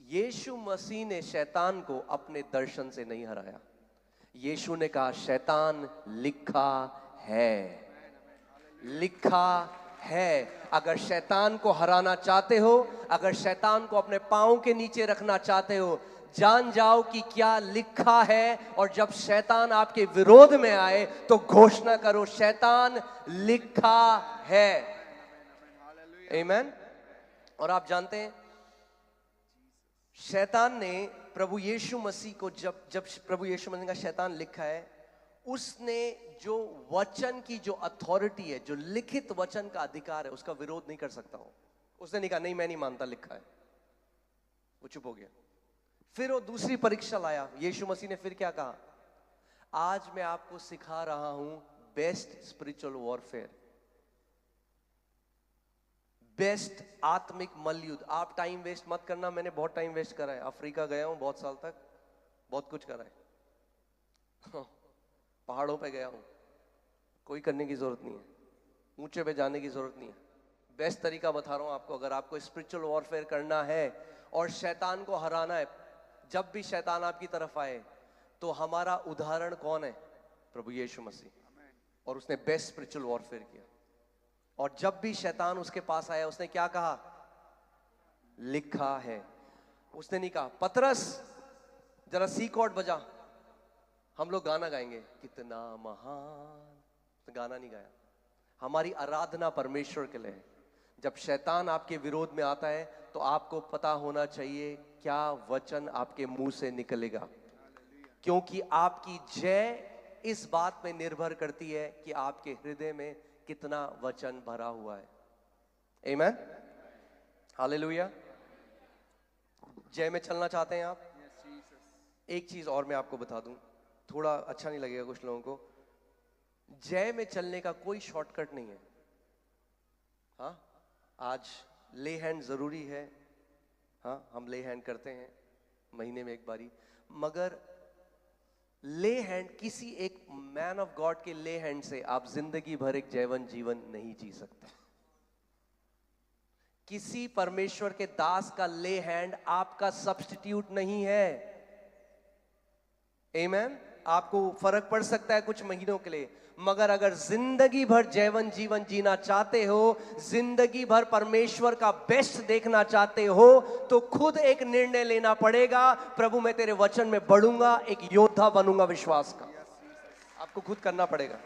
यीशु मसीह ने शैतान को अपने दर्शन से नहीं हराया। यीशु ने कहा शैतान लिखा है, लिखा है। अगर शैतान को हराना चाहते हो, अगर शैतान को अपने पांव के नीचे रखना चाहते हो, जान जाओ कि क्या लिखा है। और जब शैतान आपके विरोध में आए तो घोषणा करो शैतान लिखा है। आमीन। और आप जानते हैं शैतान ने प्रभु यीशु मसीह को जब प्रभु यीशु मसीह का शैतान लिखा है, उसने जो वचन की जो अथॉरिटी है, जो लिखित वचन का अधिकार है, उसका विरोध नहीं कर सकता हो। उसने नहीं कहा नहीं मैं नहीं मानता, लिखा है। वो चुप हो गया। फिर वो दूसरी परीक्षा लाया। यीशु मसीह ने फिर क्या कहा, आज मैं आपको सिखा रहा हूं बेस्ट स्पिरिचुअल वॉरफेयर, बेस्ट आत्मिक मल्लयुद्ध। आप टाइम वेस्ट मत करना। मैंने बहुत टाइम वेस्ट करा है, अफ्रीका गया हूं बहुत साल तक, बहुत कुछ करा है। पहाड़ों पे गया हूं, कोई करने की जरूरत नहीं है, ऊंचे पे जाने की जरूरत नहीं है। बेस्ट तरीका बता रहा हूं आपको। अगर आपको स्पिरिचुअल वॉरफेयर करना है और शैतान को हराना है, जब भी शैतान आपकी तरफ आए तो हमारा उदाहरण कौन है, प्रभु यीशु मसीह। और उसने बेस्ट स्पिरिचुअल वॉरफेयर किया। और जब भी शैतान उसके पास आया, उसने क्या कहा, लिखा है। उसने नहीं कहा पतरस जरा सी कॉर्ड बजा, हम लोग गाना गाएंगे कितना महान, तो गाना नहीं गाया। हमारी आराधना परमेश्वर के लिए है। जब शैतान आपके विरोध में आता है तो आपको पता होना चाहिए क्या वचन आपके मुंह से निकलेगा, क्योंकि आपकी जय इस बात में निर्भर करती है कि आपके हृदय में कितना वचन भरा हुआ है। आमीन, हालेलुया। जय में चलना चाहते हैं आप? एक चीज और मैं आपको बता दूं, थोड़ा अच्छा नहीं लगेगा कुछ लोगों को। जय में चलने का कोई शॉर्टकट नहीं है। हाँ, आज ले हैंड जरूरी है, हाँ हम ले हैंड करते हैं महीने में एक बारी, मगर ले हैंड, किसी एक मैन ऑफ गॉड के ले हैंड से आप जिंदगी भर एक जयवन जीवन नहीं जी सकते। किसी परमेश्वर के दास का ले हैंड आपका सब्स्टिट्यूट नहीं है। आमीन। आपको फर्क पड़ सकता है कुछ महीनों के लिए, मगर अगर जिंदगी भर जयवन जीवन जीना चाहते हो, जिंदगी भर परमेश्वर का बेस्ट देखना चाहते हो, तो खुद एक निर्णय लेना पड़ेगा, प्रभु मैं तेरे वचन में बढ़ूंगा, एक योद्धा बनूंगा विश्वास का। आपको खुद करना पड़ेगा,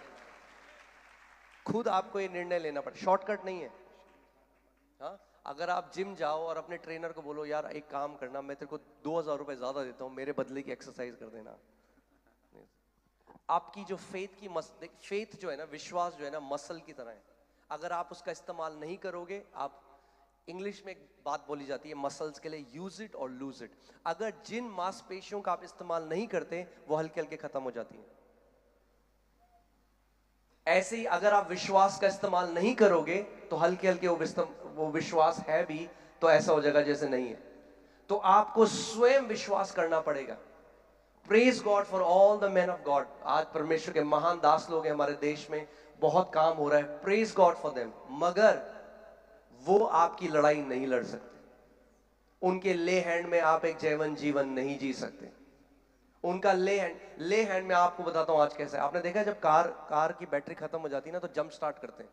खुद आपको ये निर्णय लेना पड़ेगा, शॉर्टकट नहीं है। हाँ, अगर आप जिम जाओ और अपने ट्रेनर को बोलो यार एक काम करना, मैं तेरे को 2000 रुपए ज्यादा देता हूं, मेरे बदले की एक्सरसाइज कर देना। आपकी जो फेथ जो है ना, विश्वास जो है ना, मसल की तरह है। अगर आप उसका इस्तेमाल नहीं करोगे, आप, इंग्लिश में एक बात बोली जाती है मसल्स के लिए, यूज इट और लूज इट। अगर जिन मांसपेशियों का आप इस्तेमाल नहीं करते, वो हल्के हल्के खत्म हो जाती हैं। ऐसे ही अगर आप विश्वास का इस्तेमाल नहीं करोगे तो हल्के हल्के वो विश्वास है भी तो ऐसा हो जाएगा जैसे नहीं है। तो आपको स्वयं विश्वास करना पड़ेगा। Praise God for all the man of God. आज परमेश्वर के महान दास लोग हैं हमारे देश में, बहुत काम हो रहा है, प्रेज गॉड फॉर देम। मगर वो आपकी लड़ाई नहीं लड़ सकते, उनके ले हैंड में आप एक जयवन जीवन नहीं जी सकते। उनका ले हैंड में आपको बताता हूं आज कैसे। आपने देखा जब कार की बैटरी खत्म हो जाती है ना, तो जंप स्टार्ट करते हैं।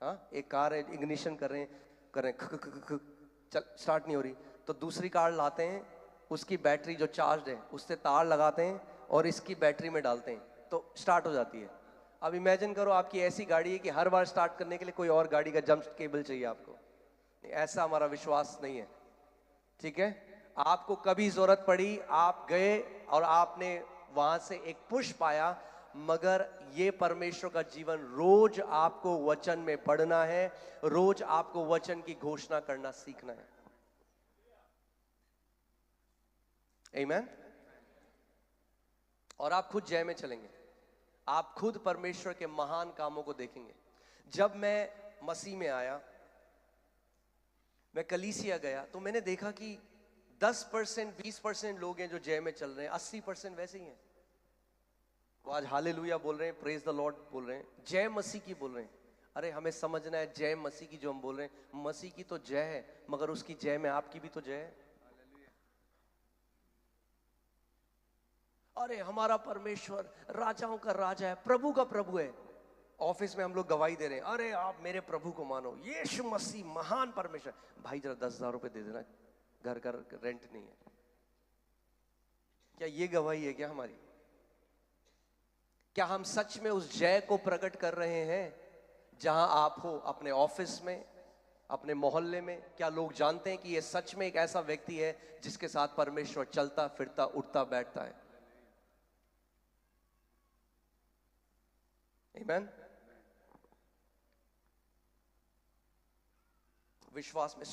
हाँ, एक कार है, इग्निशन कर रहे हैं, चल स्टार्ट नहीं हो रही, तो दूसरी कार लाते हैं, उसकी बैटरी जो चार्ज है उससे तार लगाते हैं और इसकी बैटरी में डालते हैं, तो स्टार्ट हो जाती है। अब इमेजिन करो आपकी ऐसी गाड़ी है कि हर बार स्टार्ट करने के लिए कोई और गाड़ी का जंप केबल चाहिए आपको। ऐसा हमारा विश्वास नहीं है, ठीक है। आपको कभी जरूरत पड़ी, आप गए और आपने वहां से एक पुश पाया, मगर ये परमेश्वर का जीवन रोज आपको वचन में पढ़ना है, रोज आपको वचन की घोषणा करना सीखना है। आमीन। और आप खुद जय में चलेंगे, आप खुद परमेश्वर के महान कामों को देखेंगे। जब मैं मसीह में आया, मैं कलीसिया गया, तो मैंने देखा कि 10% 20% लोग हैं जो जय में चल रहे हैं, 80% वैसे ही हैं। वो आज हालेलुया बोल रहे हैं, प्रेज द लॉर्ड बोल रहे हैं, जय मसीह की बोल रहे हैं। अरे हमें समझना है, जय मसीह की जो हम बोल रहे हैं, मसीह की तो जय है, मगर उसकी जय में आपकी भी तो जय है। अरे हमारा परमेश्वर राजाओं का राजा है, प्रभु का प्रभु है। ऑफिस में हम लोग गवाही दे रहे हैं, अरे आप मेरे प्रभु को मानो, यीशु मसीह महान परमेश्वर। भाई जरा 10,000 रुपए दे देना, घर का रेंट नहीं है। क्या ये गवाही है क्या हमारी? क्या हम सच में उस जय को प्रकट कर रहे हैं जहां आप हो, अपने ऑफिस में, अपने मोहल्ले में? क्या लोग जानते हैं कि ये सच में एक ऐसा व्यक्ति है जिसके साथ परमेश्वर चलता फिरता उठता बैठता है? आमीन। विश्वास में।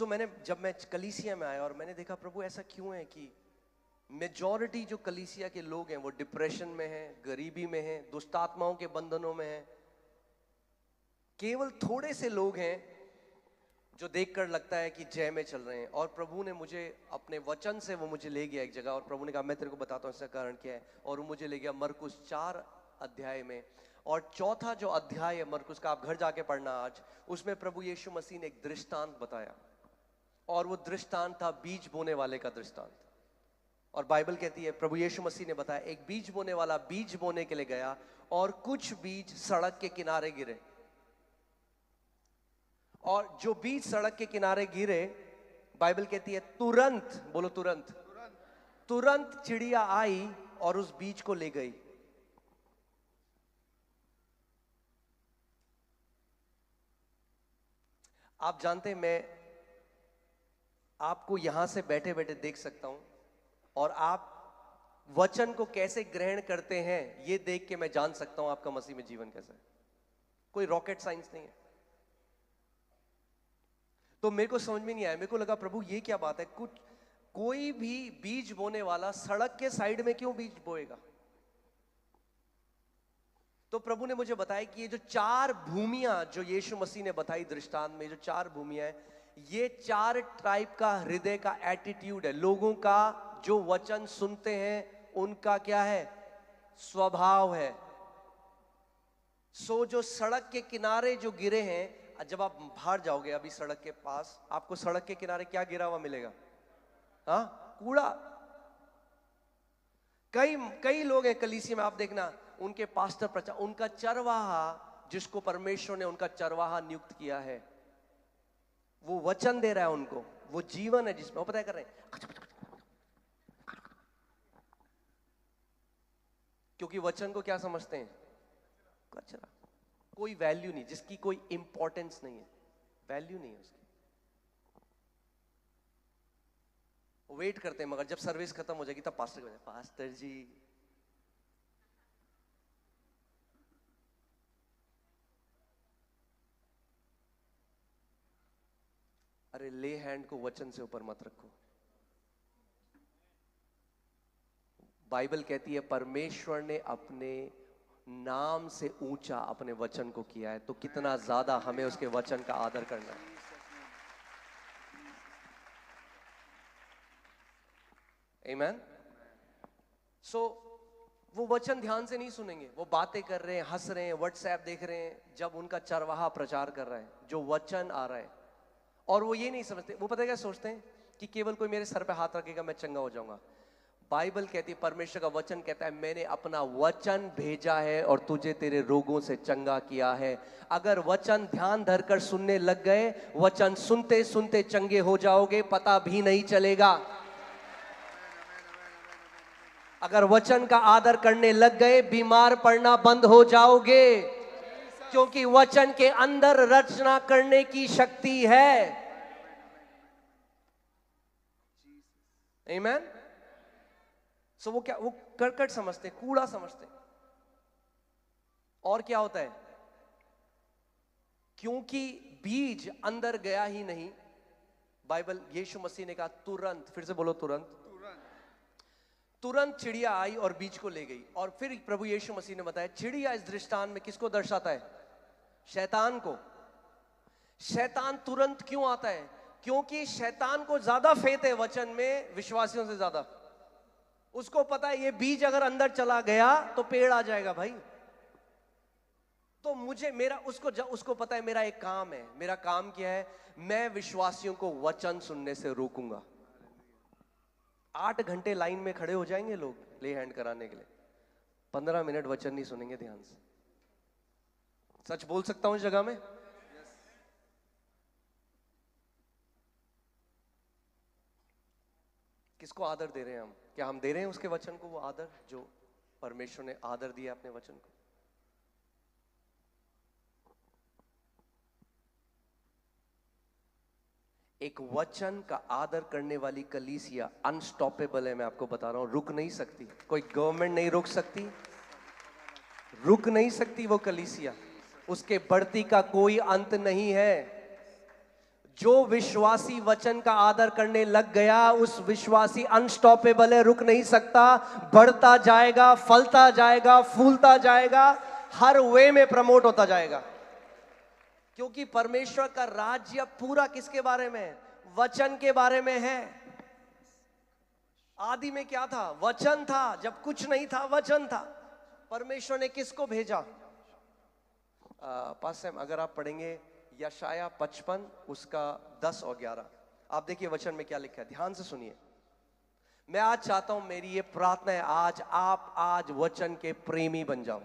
जब मैं कलीसिया में आया और मैंने देखा प्रभु ऐसा क्यों है कि मेजॉरिटी जो कलीसिया के लोग हैं वो डिप्रेशन में हैं, गरीबी में हैं, दुष्ट आत्माओं के बंधनों में हैं। केवल थोड़े से लोग हैं जो देखकर लगता है कि जय में चल रहे हैं। और प्रभु ने मुझे अपने वचन से वो मुझे ले गया एक जगह, और प्रभु ने कहा मैं तेरे को बताता हूँ इसका कारण क्या है। और वो मुझे ले गया मरकुस 4 अध्याय में, और चौथा जो अध्याय है मरकुस का, आप घर जाके पढ़ना आज, उसमें प्रभु यीशु मसीह ने एक दृष्टांत बताया, और वो दृष्टांत था बीज बोने वाले का दृष्टांत। और बाइबल कहती है प्रभु यीशु मसीह ने बताया, एक बीज बोने वाला बीज बोने के लिए गया, और कुछ बीज सड़क के किनारे गिरे, और जो बीज सड़क के किनारे गिरे, बाइबल कहती है तुरंत, बोलो तुरंत, तुरंत चिड़िया आई और उस बीज को ले गई। आप जानते हैं, मैं आपको यहां से बैठे बैठे देख सकता हूं, और आप वचन को कैसे ग्रहण करते हैं ये देख के मैं जान सकता हूं आपका मसीह में जीवन कैसा है। कोई रॉकेट साइंस नहीं है। तो मेरे को समझ में नहीं आया, मेरे को लगा प्रभु ये क्या बात है, कोई भी बीज बोने वाला सड़क के साइड में क्यों बीज बोएगा? तो प्रभु ने मुझे बताया कि ये जो 4 भूमियां जो यीशु मसीह ने बताई दृष्टांत में, जो 4 भूमियां हैं, ये 4 टाइप का हृदय का एटीट्यूड है लोगों का, जो वचन सुनते हैं उनका क्या है, स्वभाव है। सो जो सड़क के किनारे जो गिरे हैं, जब आप बाहर जाओगे अभी सड़क के पास, आपको सड़क के किनारे क्या गिरा हुआ मिलेगा? हाँ, कूड़ा। कई लोग हैं कलीसिया में, आप देखना उनके पास्टर प्रचार, उनका चरवाहा, जिसको परमेश्वर ने उनका चरवाहा नियुक्त किया है, वो वचन दे रहा है उनको, वो जीवन है जिसमें वो पता है कर रहे हैं, क्योंकि वचन को क्या समझते हैं? कचरा, कोई वैल्यू नहीं, जिसकी कोई इंपॉर्टेंस नहीं है, वैल्यू नहीं है उसकी। वेट करते हैं, मगर जब सर्विस खत्म हो जाएगी तब पास्टर को, पास्टर जी अरे ले हैंड को वचन से ऊपर मत रखो। बाइबल कहती है परमेश्वर ने अपने नाम से ऊंचा अपने वचन को किया है, तो कितना ज्यादा हमें उसके वचन का आदर करना है। आमीन। सो वो वचन ध्यान से नहीं सुनेंगे, वो बातें कर रहे हैं, हंस रहे हैं, व्हाट्सएप देख रहे हैं, जब उनका चरवाहा प्रचार कर रहा है, जो वचन आ रहा है, और वो ये नहीं समझते, वो पता है क्या सोचते हैं कि केवल कोई मेरे सर पे हाथ रखेगा मैं चंगा हो जाऊंगा। बाइबल कहती है, परमेश्वर का वचन कहता है, मैंने अपना वचन भेजा है और तुझे तेरे रोगों से चंगा किया है। अगर वचन ध्यान धरकर सुनने लग गए, वचन सुनते सुनते चंगे हो जाओगे, पता भी नहीं चलेगा। अगर वचन का आदर करने लग गए, बीमार पड़ना बंद हो जाओगे, क्योंकि वचन के अंदर रचना करने की शक्ति है। आमीन। सो वो क्या, वो करकट समझते, कूड़ा समझते। और क्या होता है, क्योंकि बीज अंदर गया ही नहीं। बाइबल, यीशु मसीह ने कहा तुरंत, फिर से बोलो तुरंत, तुरंत चिड़िया आई और बीज को ले गई। और फिर प्रभु यीशु मसीह ने बताया, चिड़िया इस दृष्टांत में किसको दर्शाता है? शैतान को। शैतान तुरंत क्यों आता है? क्योंकि शैतान को ज्यादा फेथ है वचन में विश्वासियों से ज्यादा। उसको पता है ये बीज अगर अंदर चला गया तो पेड़ आ जाएगा भाई। तो उसको पता है मेरा एक काम है। मेरा काम क्या है? मैं विश्वासियों को वचन सुनने से रोकूंगा। 8 घंटे लाइन में खड़े हो जाएंगे लोग ले हैंड कराने के लिए। 15 मिनट वचन नहीं सुनेंगे ध्यान से। सच बोल सकता हूं इस जगह में? किसको आदर दे रहे हैं हम? क्या हम दे रहे हैं उसके वचन को वो आदर जो परमेश्वर ने आदर दिया अपने वचन को? एक वचन का आदर करने वाली कलीसिया अनस्टॉपेबल है। मैं आपको बता रहा हूं, रुक नहीं सकती, कोई गवर्नमेंट नहीं रोक सकती, रुक नहीं सकती वो कलीसिया। उसके बढ़ती का कोई अंत नहीं है। जो विश्वासी वचन का आदर करने लग गया, उस विश्वासी अनस्टॉपेबल है, रुक नहीं सकता, बढ़ता जाएगा, फलता जाएगा, फूलता जाएगा, हर वे में प्रमोट होता जाएगा। क्योंकि परमेश्वर का राज्य पूरा किसके बारे में है? वचन के बारे में है। आदि में क्या था? वचन था। जब कुछ नहीं था, वचन था। परमेश्वर ने किसको भेजा? पास टाइम अगर आप पढ़ेंगे यशाया 55 उसका 10 और 11, आप देखिए वचन में क्या लिखा है, ध्यान से सुनिए। मैं आज चाहता हूं, मेरी ये प्रार्थना है, आज वचन के प्रेमी बन जाओ,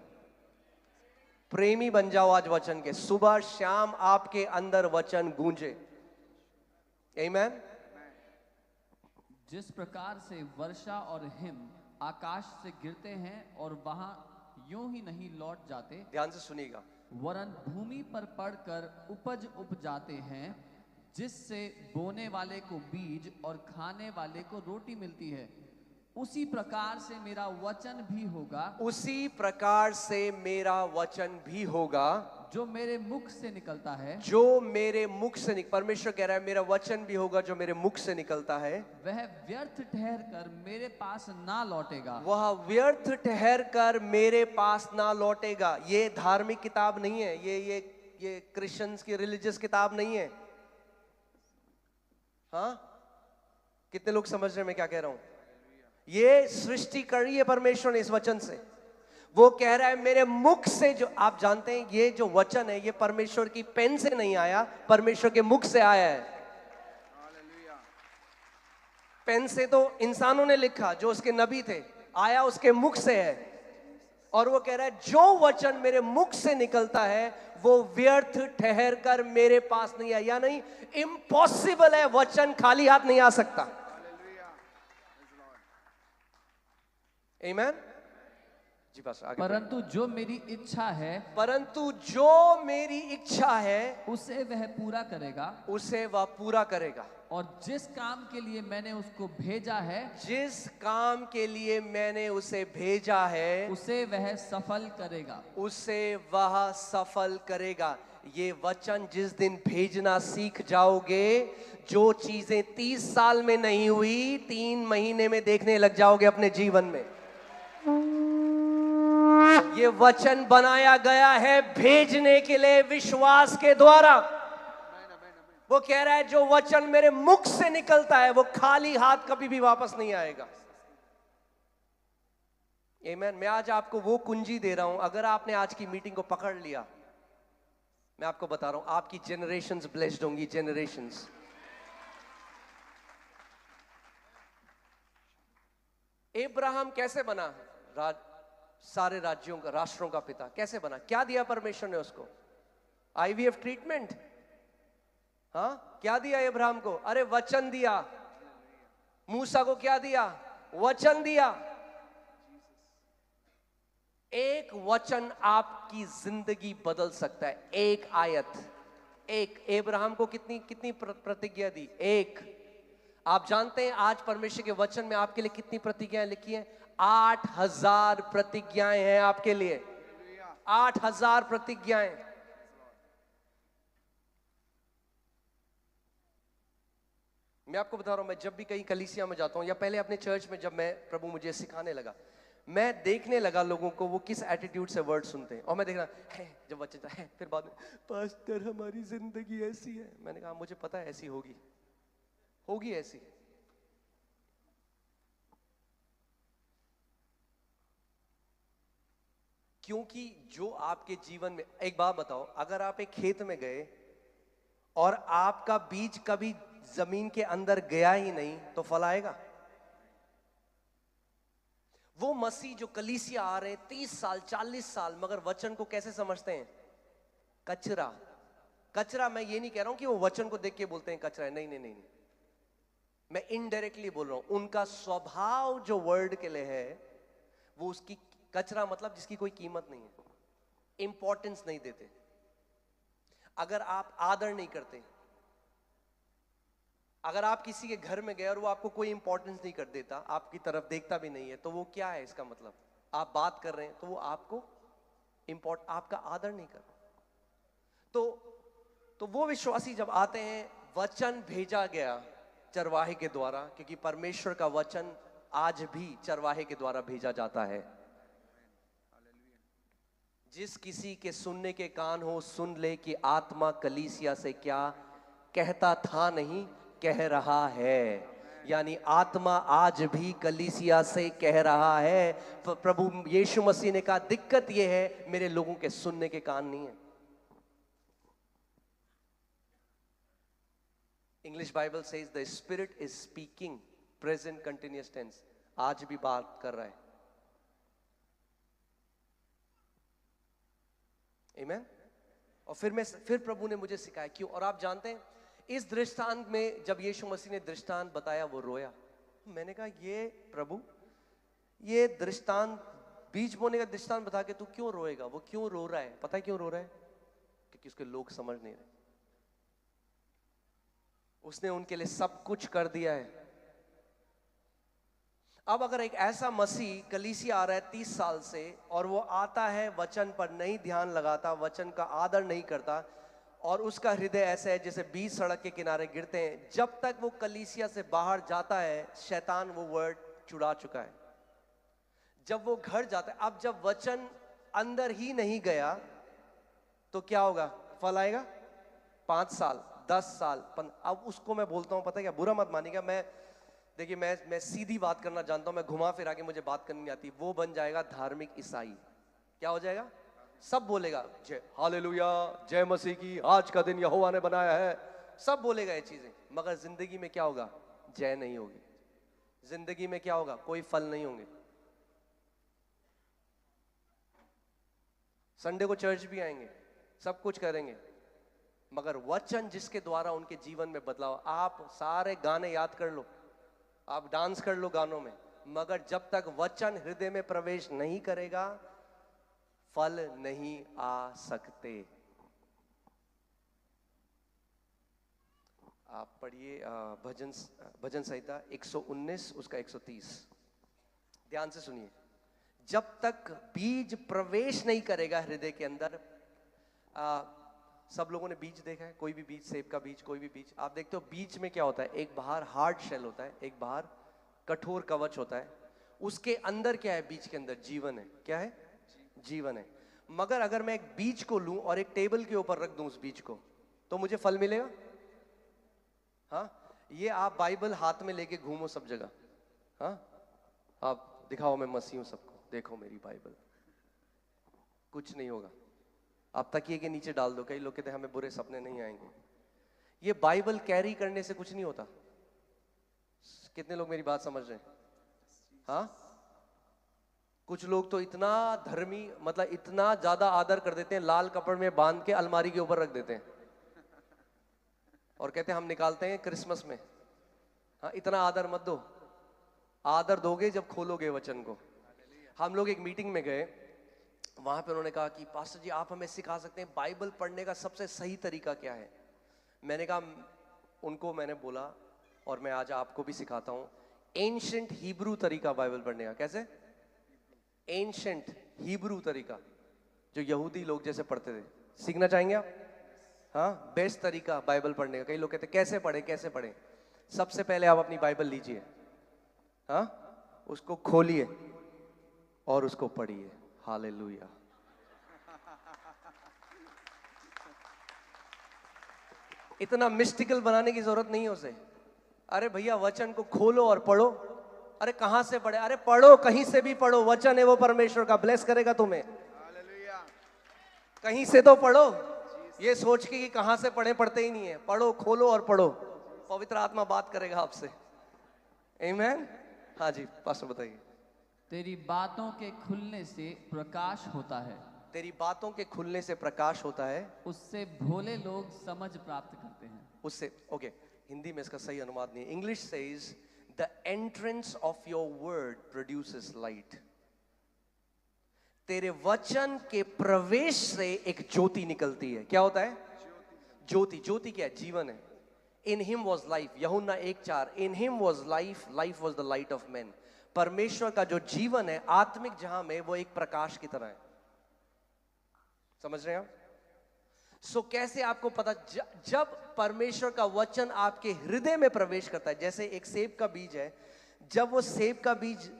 प्रेमी बन जाओ आज वचन के। सुबह शाम आपके अंदर वचन गूंजे। आमीन। जिस प्रकार से वर्षा और हिम आकाश से गिरते हैं और वहां यूं ही नहीं लौट जाते, ध्यान से सुनिएगा, वरन भूमि पर पड़कर उपज उपजाते हैं, जिससे बोने वाले को बीज और खाने वाले को रोटी मिलती है, उसी प्रकार से मेरा वचन भी होगा, उसी प्रकार से मेरा वचन भी होगा जो मेरे मुख से निकलता है, जो मेरे मुख से परमेश्वर कह रहा है मेरा वचन भी होगा जो मेरे मुख से निकलता है, वह व्यर्थ ठहर कर मेरे पास ना लौटेगा, वह व्यर्थ ठहर कर मेरे पास ना लौटेगा। ये धार्मिक किताब नहीं है, ये क्रिश्चियंस की रिलीजियस किताब नहीं है। हाँ, कितने लोग समझ रहे हैं मैं क्या कह रहा हूं? ये सृष्टि कर रही है परमेश्वर ने इस वचन से। वो कह रहा है मेरे मुख से, जो आप जानते हैं ये जो वचन है ये परमेश्वर की पेन से नहीं आया, परमेश्वर के मुख से आया है। पेन से तो इंसानों ने लिखा, जो उसके नबी थे, आया उसके मुख से है। और वो कह रहा है जो वचन मेरे मुख से निकलता है वो व्यर्थ ठहर कर मेरे पास नहीं आया। या नहीं, इम्पॉसिबल है, वचन खाली हाथ नहीं आ सकता। आमीन जी। बस आगे। परंतु जो मेरी इच्छा है, परंतु जो मेरी इच्छा है उसे वह पूरा करेगा, उसे वह पूरा करेगा। और जिस काम के लिए मैंने उसको भेजा है, जिस काम के लिए मैंने उसे भेजा है उसे वह सफल करेगा, उसे वह सफल करेगा। ये वचन जिस दिन भेजना सीख जाओगे, जो चीजें 30 साल में नहीं हुई 3 महीने में देखने लग जाओगे अपने जीवन में। ये वचन बनाया गया है भेजने के लिए, विश्वास के द्वारा। वो कह रहा है जो वचन मेरे मुख से निकलता है वो खाली हाथ कभी भी वापस नहीं आएगा। आमीन। मैं आज आपको वो कुंजी दे रहा हूं, अगर आपने आज की मीटिंग को पकड़ लिया, मैं आपको बता रहा हूं आपकी जनरेशंस ब्लेस्ड होंगी, जनरेशंस। अब्राहम कैसे बना? सारे राज्यों का, राष्ट्रों का पिता कैसे बना? क्या दिया परमेश्वर ने उसको? IVF treatment? हाँ, क्या दिया अब्राहम को? अरे वचन दिया। मूसा को क्या दिया? वचन दिया। एक वचन आपकी जिंदगी बदल सकता है। एक आयत, एक। अब्राहम को कितनी प्रतिज्ञा दी? एक। आप जानते हैं आज परमेश्वर के वचन में आपके लिए कितनी प्रतिज्ञाएं लिखी हैं? 8000 प्रतिज्ञाएं हैं आपके लिए। 8000 प्रतिज्ञाएं। मैं आपको बता रहा हूं, मैं जब भी कहीं कलीसिया में जाता हूं या पहले अपने चर्च में, जब मैं प्रभु मुझे सिखाने लगा, मैं देखने लगा लोगों को वो किस एटीट्यूड से वर्ड सुनते हैं। और मैं देख रहा है जब वचन है, फिर बाद में पास्टर हमारी जिंदगी ऐसी है। मैंने कहा मुझे पता है ऐसी होगी ऐसी। क्योंकि जो आपके जीवन में, एक बात बताओ, अगर आप एक खेत में गए और आपका बीज कभी जमीन के अंदर गया ही नहीं तो फल आएगा? वो मसीह जो कलीसिया आ रहे हैं 30 साल 40 साल, मगर वचन को कैसे समझते हैं? कचरा। कचरा, मैं ये नहीं कह रहा हूं कि वो वचन को देख के बोलते हैं कचरा है, नहीं नहीं नहीं, नहीं। मैं इनडायरेक्टली बोल रहा हूं, उनका स्वभाव जो वर्ड के लिए है वो उसकी कचरा, मतलब जिसकी कोई कीमत नहीं है, इंपॉर्टेंस नहीं देते। अगर आप आदर नहीं करते, अगर आप किसी के घर में गए और वो आपको कोई इंपॉर्टेंस नहीं कर देता, आपकी तरफ देखता भी नहीं है, तो वो क्या है? इसका मतलब आप बात कर रहे हैं तो वो आपको आपका आदर नहीं कर रहा। तो वो विश्वासी जब आते हैं, वचन भेजा गया चरवाहे के द्वारा, क्योंकि परमेश्वर का वचन आज भी चरवाहे के द्वारा भेजा जाता है। जिस किसी के सुनने के कान हो सुन ले कि आत्मा कलीसिया से क्या कहता था, नहीं कह रहा है। यानी आत्मा आज भी कलीसिया से कह रहा है। प्रभु यीशु मसीह ने कहा, दिक्कत यह है मेरे लोगों के सुनने के कान नहीं है। English Bible says the spirit is speaking, present continuous tense, आज भी बात कर रहा है। आमीन। और फिर प्रभु ने मुझे सिखाया क्यों। और आप जानते हैं, इस दृष्टांत में जब यीशु मसीह ने दृष्टांत बताया, वो रोया। मैंने कहा, ये प्रभु, ये दृष्टांत, बीज बोने का दृष्टांत बता के तू क्यों रोएगा? वो क्यों रो रहा है? पता है क्यों रो रहा है? क्योंकि उसके लोग समझ नहीं रहे। उसने उनके लिए सब कुछ कर दिया है। अब अगर एक ऐसा मसीह कलीसिया आ रहा है 30 साल से, और वो आता है वचन पर नहीं ध्यान लगाता, वचन का आदर नहीं करता, और उसका हृदय ऐसा है जैसे बीज सड़क के किनारे गिरते हैं, जब तक वो कलीसिया से बाहर जाता है शैतान वो वर्ड चुरा चुका है। जब वो घर जाता है, अब जब वचन अंदर ही नहीं गया तो क्या होगा? फल आएगा 5 साल 10 साल। अब उसको मैं बोलता हूं, पता है क्या, बुरा मत मानिएगा, देखिए मैं सीधी बात करना जानता हूं, मैं घुमा फिरा के मुझे बात करनी नहीं आती। वो बन जाएगा धार्मिक ईसाई। क्या हो जाएगा? सब बोलेगा जय हालेलुया, जय मसीह की, आज का दिन यहोवा ने बनाया है, सब बोलेगा ये चीजें, मगर जिंदगी में क्या होगा? जय नहीं होगी। जिंदगी में क्या होगा? कोई फल नहीं होंगे। संडे को चर्च भी आएंगे, सब कुछ करेंगे, मगर वचन जिसके द्वारा उनके जीवन में बदलाव। आप सारे गाने याद कर लो, आप डांस कर लो गानों में, मगर जब तक वचन हृदय में प्रवेश नहीं करेगा, फल नहीं आ सकते। आप पढ़िए भजन संहिता 119 उसका 130, ध्यान से सुनिए। जब तक बीज प्रवेश नहीं करेगा हृदय के अंदर, सब लोगों ने बीज देखा है, कोई भी बीज, सेब का बीज, कोई भी बीज, आप देखते हो बीज में क्या होता है? एक बाहर हार्ड शेल होता है, एक बाहर कठोर कवच होता है। उसके अंदर क्या है? बीज के अंदर जीवन है। क्या है? जीवन है। मगर अगर मैं एक बीज को लूं और एक टेबल के ऊपर रख दूं उस बीज को, तो मुझे फल मिलेगा? हाँ, ये आप बाइबल हाथ में लेके घूमो सब जगह, हाँ, आप दिखाओ मैं मसीह हूं सबको, देखो मेरी बाइबल, कुछ नहीं होगा। आप तकिए के नीचे डाल दो, कई लोग कहते हैं हमें बुरे सपने नहीं आएंगे। ये बाइबल कैरी करने से कुछ नहीं होता। कितने लोग मेरी बात समझ रहे हैं? हाँ, कुछ लोग तो इतना धर्मी, मतलब इतना ज्यादा आदर कर देते हैं, लाल कपड़े में बांध के अलमारी के ऊपर रख देते हैं और कहते हैं हम निकालते हैं क्रिसमस में। हाँ, इतना आदर मत दो, आदर दोगे जब खोलोगे वचन को। हम लोग एक मीटिंग में गए, वहां पे उन्होंने कहा कि पास्टर जी आप हमें सिखा सकते हैं बाइबल पढ़ने का सबसे सही तरीका क्या है? मैंने कहा, उनको मैंने बोला और मैं आज आपको भी सिखाता हूं, एंशिएंट हिब्रू तरीका बाइबल पढ़ने का। कैसे? एंशिएंट हिब्रू तरीका, जो यहूदी लोग जैसे पढ़ते थे। सीखना चाहेंगे आप? हाँ, बेस्ट तरीका बाइबल पढ़ने का। कई लोग कहते कैसे पढ़े कैसे पढ़े? सबसे पहले आप अपनी बाइबल लीजिए, हाँ, उसको खोलिए और उसको पढ़िए। हालेलुया। इतना मिस्टिकल बनाने की जरूरत नहीं है उसे। अरे भैया, वचन को खोलो और पढ़ो। अरे कहां से पढ़े? अरे पढ़ो, कहीं से भी पढ़ो, वचन है वो परमेश्वर का, ब्लेस करेगा तुम्हें। कहीं से तो पढ़ो, ये सोच के कि कहां से पढ़े, पढ़ते ही नहीं है। पढ़ो, खोलो और पढ़ो, पवित्र आत्मा बात करेगा आपसे। आमीन। हाँ जी, पास्टर बताइए। तेरी बातों के खुलने से प्रकाश होता है, तेरी बातों के खुलने से प्रकाश होता है, उससे भोले लोग समझ प्राप्त करते हैं। उससे ओके, हिंदी में इसका सही अनुवाद नहीं है। English says the entrance of your word produces light. तेरे वचन के प्रवेश से एक ज्योति निकलती है। क्या होता है? ज्योति। ज्योति क्या है? जीवन है। इन हिम वॉज लाइफ, यूहन्ना 1:4, in him was life, life was the light of man. परमेश्वर का जो जीवन है आत्मिक जहां में, वो एक प्रकाश की तरह है। समझ रहे हैं आप? सो कैसे आपको पता? जब परमेश्वर का वचन आपके हृदय में प्रवेश करता है, जैसे एक सेब का बीज है, जब वो सेब का बीज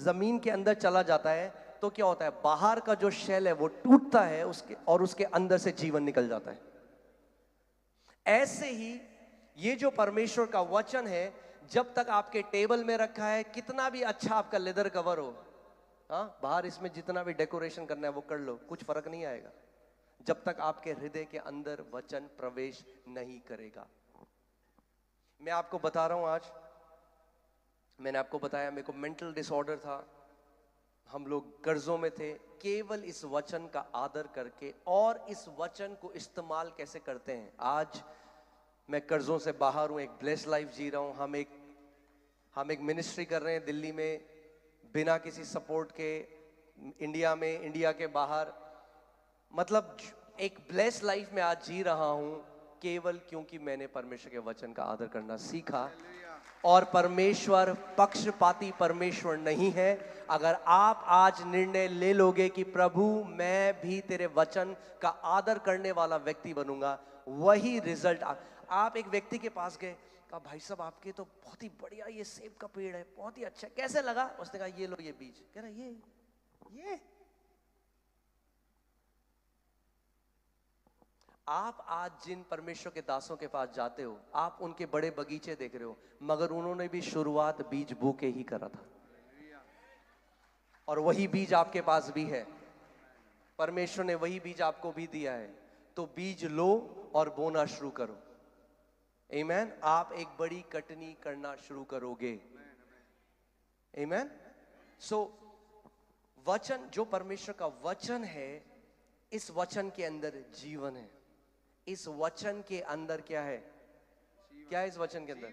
जमीन के अंदर चला जाता है तो क्या होता है? बाहर का जो शेल है वो टूटता है उसके, और उसके अंदर से जीवन निकल जाता है। ऐसे ही ये जो परमेश्वर का वचन है, जब तक आपके टेबल में रखा है, कितना भी अच्छा आपका लेदर कवर हो, हाँ, बाहर इसमें जितना भी डेकोरेशन करना है वो कर लो, कुछ फर्क नहीं आएगा जब तक आपके हृदय के अंदर वचन प्रवेश नहीं करेगा। मैं आपको बता रहा हूं, आज मैंने आपको बताया मेरे को मेंटल डिसऑर्डर था, हम लोग कर्जों में थे। केवल इस वचन का आदर करके और इस वचन को इस्तेमाल कैसे करते हैं, आज मैं कर्जों से बाहर हूं, एक ब्लेस्ड लाइफ जी रहा हूं। हम एक मिनिस्ट्री कर रहे हैं दिल्ली में बिना किसी सपोर्ट के, इंडिया में, इंडिया के बाहर, मतलब एक ब्लेस्ड लाइफ में आज जी रहा हूं, केवल क्योंकि मैंने परमेश्वर के वचन का आदर करना सीखा। और परमेश्वर पक्षपाती परमेश्वर नहीं है। अगर आप आज निर्णय ले लोगे कि प्रभु मैं भी तेरे वचन का आदर करने वाला व्यक्ति बनूंगा, वही रिजल्ट। आप एक व्यक्ति के पास गए, कहा भाई साहब आपके तो बहुत ही बढ़िया ये सेब का पेड़ है, बहुत ही अच्छा, कैसे लगा? उसने कहा ये लो ये बीज। कह रहा ये आप आज जिन परमेश्वर के दासों के पास जाते हो, आप उनके बड़े बगीचे देख रहे हो, मगर उन्होंने भी शुरुआत बीज बो के ही करा था, और वही बीज आपके पास भी है। परमेश्वर ने वही बीज आपको भी दिया है, तो बीज लो और बोना शुरू करो। आमीन। आप एक बड़ी कटनी करना शुरू करोगे। आमीन। सो वचन, जो परमेश्वर का वचन है, इस वचन के अंदर जीवन है। इस वचन के अंदर क्या है? क्या है इस वचन के अंदर?